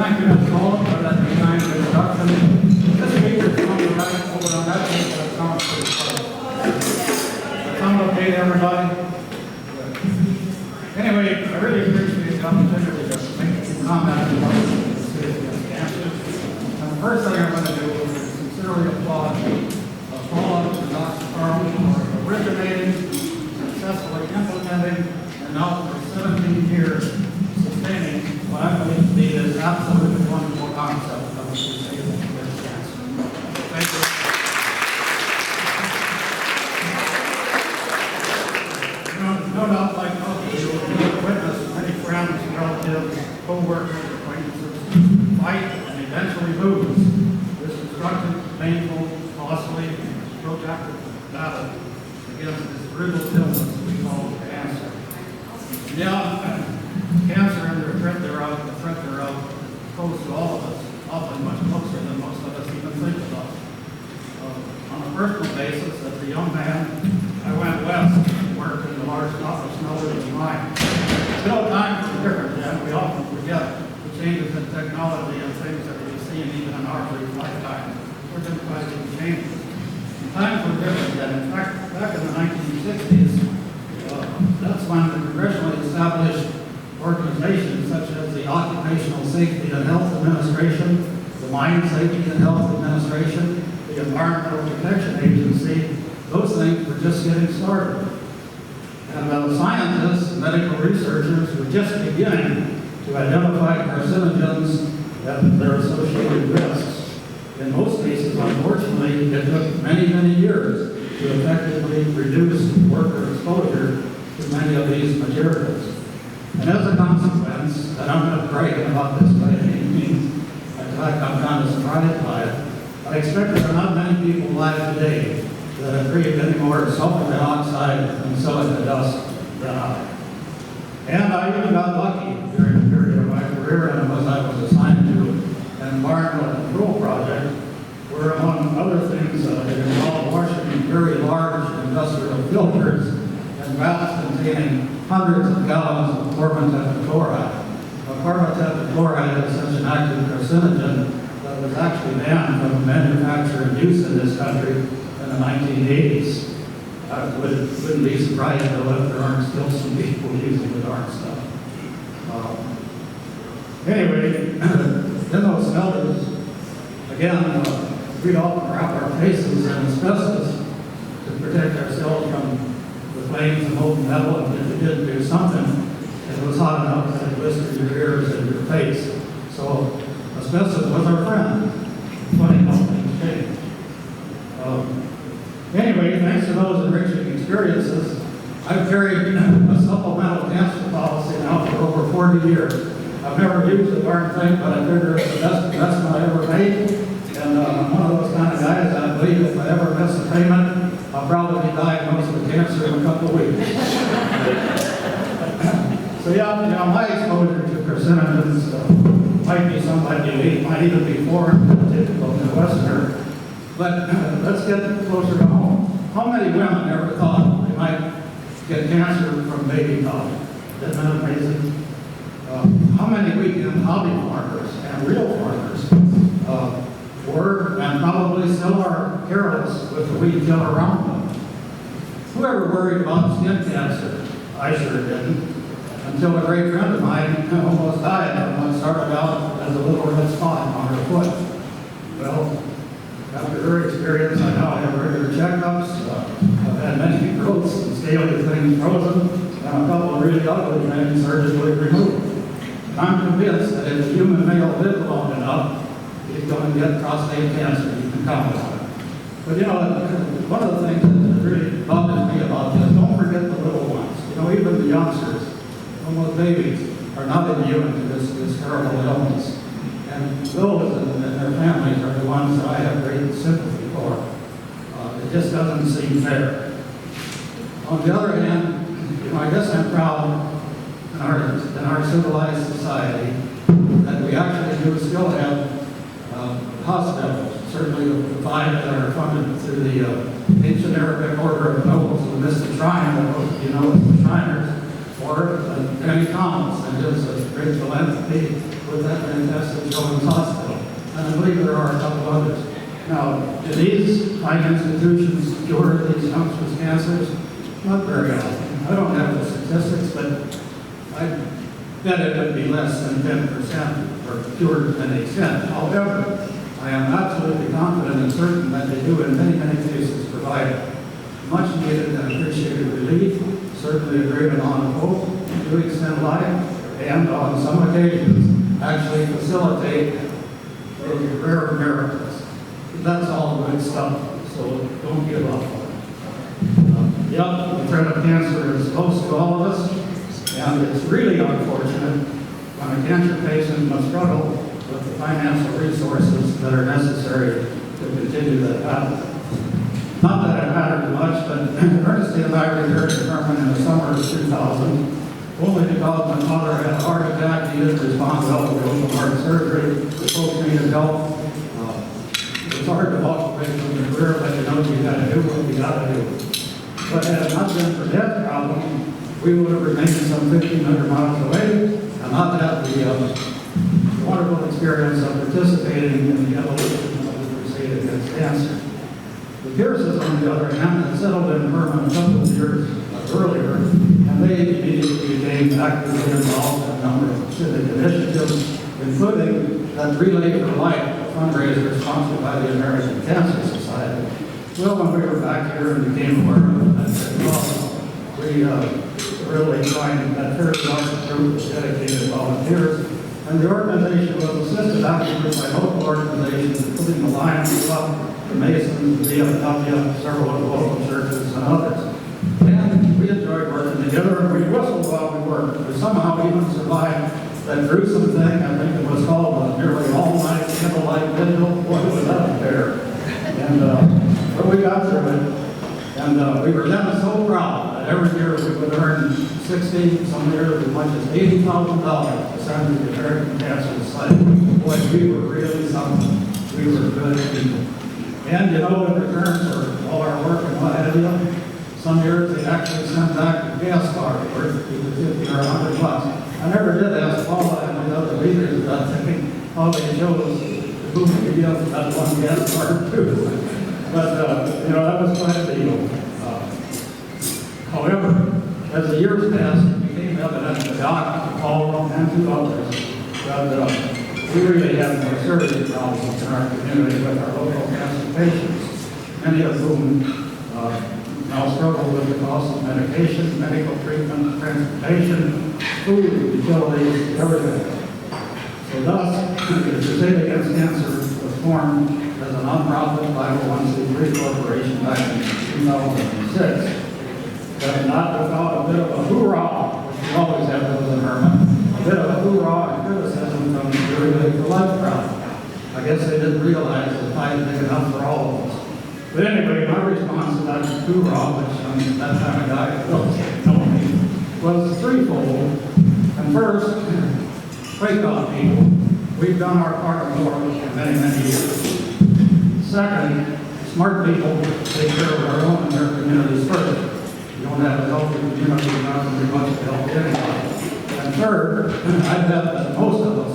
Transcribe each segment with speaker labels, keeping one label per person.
Speaker 1: Thank you, Ms. Mullen, for that kind introduction. This speaker is going to write over on that page, that sounds pretty close. Sound okay to everybody? Anyway, I really appreciate the opportunity to make some comments about the city of Cancer. And the first thing I'm going to do is sincerely applaud Dr. Carl for originating, successfully implementing, and now for 17 years sustaining what I believe to be this absolutely wonderful concept of the Crusade against cancer. Thank you. No doubt, like most of you, have witnessed many friends, relatives, co-workers, acquaintances fight and eventually lose this destructive, painful, costly, protracted battle against this brutal illness we call cancer. Yeah, cancer and the threat thereof, posed to all of us, often much closer than most of us even think about. On a personal basis, as a young man, I went west and worked in the large copper smelters of mine. Still, times were different then. We often forget the changes in technology and things that we've seen even in our brief lifetime. We're just quite changes. Times were different then. In fact, back in the 1960s, that's when the congressionally established organizations such as the Occupational Safety and Health Administration, the Mine Safety and Health Administration, the Environmental Protection Agency, those things were just getting started. And scientists, medical researchers were just beginning to identify carcinogens and their associated risks. In most cases, unfortunately, it took many, many years to effectively reduce worker exposure to many of these materials. And as a consequence, and I'm not bragging about this by any means, in fact, I'm kind of surprised by it, I expect there are not many people alive today that have breathed any more sulfur dioxide and silica dust than I. And I even got lucky during the period of my career, and I was assigned to an environmental control project, where among other things, it involved washing very large industrial filters and vats containing hundreds of gallons of chloride. Chloride is such an active carcinogen that was actually banned from manufacture and use in this country in the 1980s. I wouldn't be surprised though if there aren't still some people using the darn stuff. Anyway, in those smelters, again, we'd often wrap our faces in asbestos to protect ourselves from the flames of molten metal, and if we didn't do something, it was hot enough that it blistered your ears and your face. So asbestos was our friend. Funny how things change. Anyway, thanks to those enriching experiences, I've carried a supplemental cancer policy now for over 40 years. I've never used the darn thing, but I figure it's the best investment I ever made. And I'm one of those kind of guys that I believe if I ever miss a payment, I'll probably be diagnosed with cancer in a couple of weeks. So yeah, my exposure to carcinogens might be somewhat unique, might even be foreign to the typical Midwesterner. But let's get closer to home. How many women ever thought they might get cancer from baby talk? Isn't that amazing? How many weekend hobby farmers and real farmers were and probably still are careless with the weed killer Roundup? Whoever worried about skin cancer? I sure didn't. Until a great friend of mine almost died from what started out as a little red spot on her foot. Well, after her experience, I now have regular checkups. I've had many growths and scaly things frozen, and a couple of really ugly things surgically removed. I'm convinced that if a human male lives long enough, he's going to get prostate cancer. You can count on it. But one of the things that really bothers me about this, don't forget the little ones. Even the youngsters, almost babies, are not immune to this terrible illness. And those and their families are the ones that I have great sympathy for. It just doesn't seem fair. On the other hand, I guess I'm proud in our civilized society that we actually do still have hospitals. Certainly the five that are funded through the ancient Arabic order of nobles of the Mystic Shrine, that most of you know as the Shriners, or
Speaker 2: Kenny Thomas and his great philanthropy with that fantastic children's hospital. And I believe there are a couple others. Now, do these high institutions cure these youngsters' cancers? Not very often. I don't have the statistics, but I bet it would be less than 10% or cured to any extent. However, I am absolutely confident and certain that they do in many, many cases provide much needed and appreciated relief, certainly a great amount of hope, to extend life, and on some occasions actually facilitate those rare miracles. That's all good stuff, so don't give up on it. The threat of cancer is close to all of us, and it's really unfortunate when a cancer patient must struggle with the financial resources that are necessary to continue that battle. Not that it mattered much, but Ernestine and I returned to Herman in the summer of 2000, only because my father had a heart attack. He didn't respond well to the open heart surgery. The folks needed help. It's hard to walk away from your career, but you know you got to do what you got to do. But had it not been for that problem, we would have remained some 1,500 miles away and not had the wonderful experience of participating in the evolution of the crusade against cancer. The Pierces, on the other hand, had settled in Herman a couple of years earlier, and they immediately became actively involved in a number of civic initiatives, including that Relay for Life fundraiser sponsored by the American Cancer Society. Well, when we were back here and became aware of it, we really joined that very large group of dedicated volunteers, and the organization was assisted afterwards by local organizations, including the Lions Club, the Masons, the VFW, several of the local churches, and others. And we enjoyed working together, and we whistled while we worked. We somehow even survived that gruesome thing, I think it was called nearly all-night candlelight vigil. Boy, was that a bear. And but we got through it. And we were then so proud that every year we would earn 60, some years as much as $80,000 to send to the American Cancer Society. Boy, we were really something. We were good people. And you know, in return for all our work and what have you, some years they actually sent back a gas card worth either 50 or 100 bucks. I never did ask Paula and the other leaders about thinking how they chose who could give that one gas card to. But, you know, that was quite a deal. However, as the years passed, it became evident to Doc, to Paula, and to others that we really had more serious problems in our community with our local cancer patients, many of whom now struggle with the cost of medication, medical treatment, transportation, food, utilities, everything. So thus, the Crusade Against Cancer was formed as a nonprofit 501c3 corporation back in 2006. But not without a bit of a hoorah, which we always have those in Herman, a bit of a hoorah and criticism from the Relay for Life crowd. I guess they didn't realize the pie is big enough for all of us. But anyway, my response to that hoorah, which that kind of guy told me, was threefold. And first, wake up, people. We've done our part of the work for many, many years. Second, smart people take care of our own and their communities first. You don't have a healthy community, you're not going to be much to help anybody. And third, I bet that most of us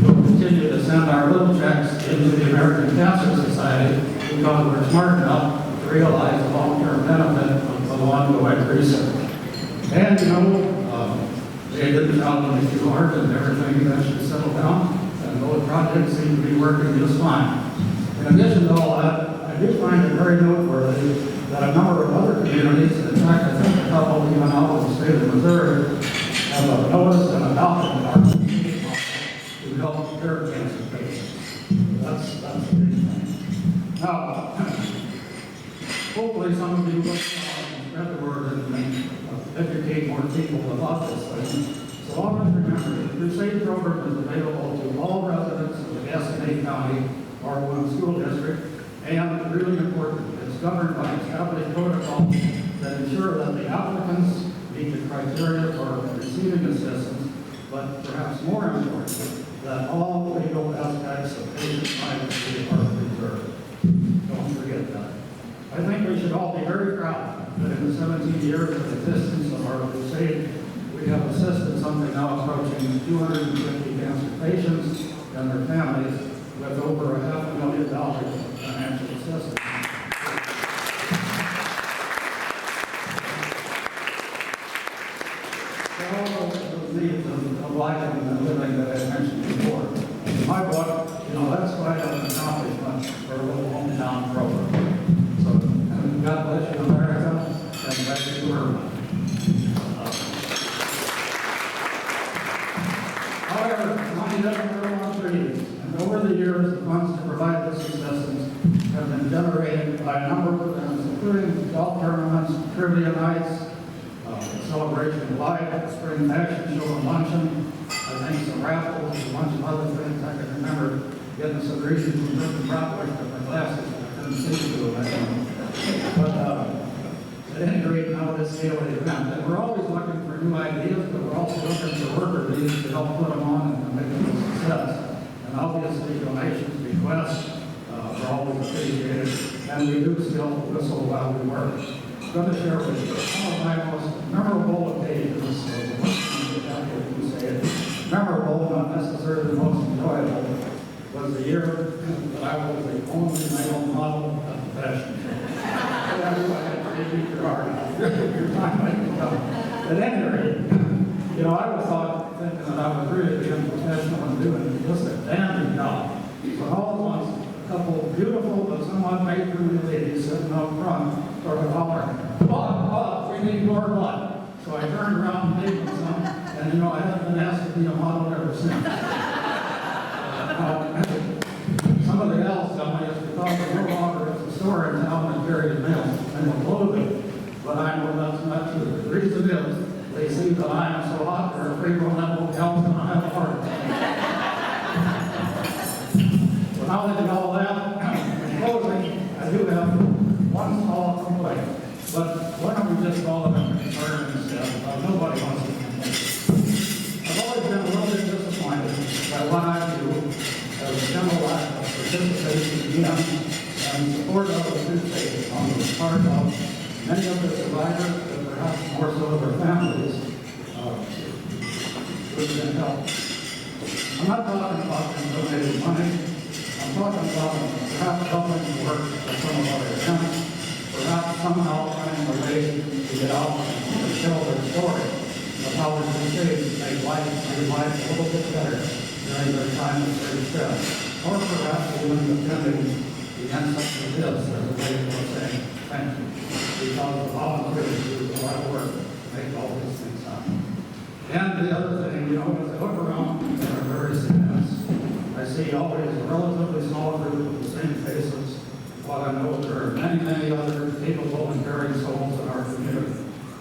Speaker 2: will continue to send our little checks into the American Cancer Society because we're smart enough to realize the long-term benefit of ongoing research. And, you know, they didn't problem me too hard and everything eventually settled down, and those projects seem to be working just fine. In addition to all that, I do find it very noteworthy that a number of other communities, in fact, I think a couple even out of the state of Missouri, have noticed and adopted our to help their cancer patients. That's a big thing. Now, hopefully some of you will spread the word and educate more people about this thing. So always remember, the Crusade program is available to all residents of the Gaston County R1 school district, and really important, it's governed by established protocols that ensure that the applicants meet the criteria for receiving assistance, but perhaps more important, that all legal aspects of patient privacy are preserved. Don't forget that. I think we should all be very proud that in the 17 years of existence of our crusade, we have assisted some now approaching 250 cancer patients and their families with over $500,000 of financial assistance. For all those needs of life and living that I mentioned before, in my book, that's quite an accomplishment for a little hometown program. So, and God bless you, America, and back to Burma. However, money doesn't grow on trees, and over the years, the funds to provide this assistance have been generated by a number of events, including golf tournaments, trivia nights, celebration of life, spring fashion show and luncheon, I think some raffles, a bunch of other things. I can remember getting some greasy from different Broadway for my classes. I couldn't see to it. But at any rate, now this daily event. And we're always looking for new ideas, but we're also looking for worker bees to help put them on and make them a success. And obviously, donations, requests are always appreciated. And we do still whistle while we work. I'm going to share with you one of my most memorable occasions. Memorable, not necessarily the most enjoyable, was the year that I was the only male model at the fashion show. I had to beat your heart out. Your time might come. At any rate, I was thinking that I was really being professional and doing just a dandy job. But all at once, a couple of beautiful but somewhat matronly ladies sitting up front started hollering, "Bob, we need more blood." So I turned around and gave them some, and I haven't been asked to be a model ever since. Some of the gals tell me it's because we're no longer at the store in town and carry mail and will load it. But I know that's not true. The reason is they see that I am so hot, they're afraid we'll have no help and I have a heart attack. So now that you know all that, in closing, I do have one small complaint. But why don't we just call it a concern instead? Nobody wants to complain. I've always been a little bit disappointed by what I do as a general lack of participation in and support of the Crusade on the part of many of the survivors, but perhaps more so their families, who've been helped. I'm not talking about them donating money. I'm talking about perhaps helping to work at some of our events, perhaps somehow finding a way to get out and tell their story of how the Crusade made life a little bit better during their time of great stress. Or perhaps even attending events such as this as a way of saying thank you. Because the volunteers do a lot of work to make all these things happen. And the other thing, as I look around at our various events, I see always a relatively small group of the same faces, while I know there are many, many other capable and caring souls in our community.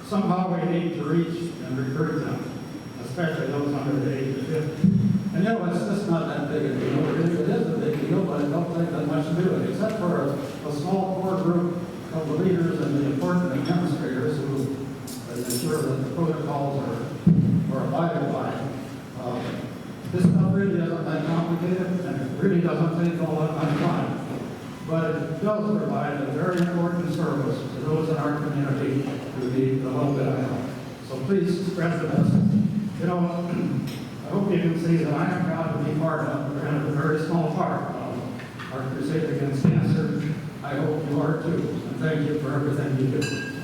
Speaker 2: Somehow we need to reach and recruit them, especially those under the age of 50. And it's just not that big a deal. It is a big deal, but it don't take that much to do it, except for a small core group of the leaders and the important administrators who ensure that the protocols are abided by. This stuff really isn't that complicated, and it really doesn't take all that much time. But it does provide a very important service to those in our community who need a little bit of help. So please spread the message. I hope you can see that I am proud to be part of, a very small part of our crusade against cancer. I hope you are too, and thank you for everything you do.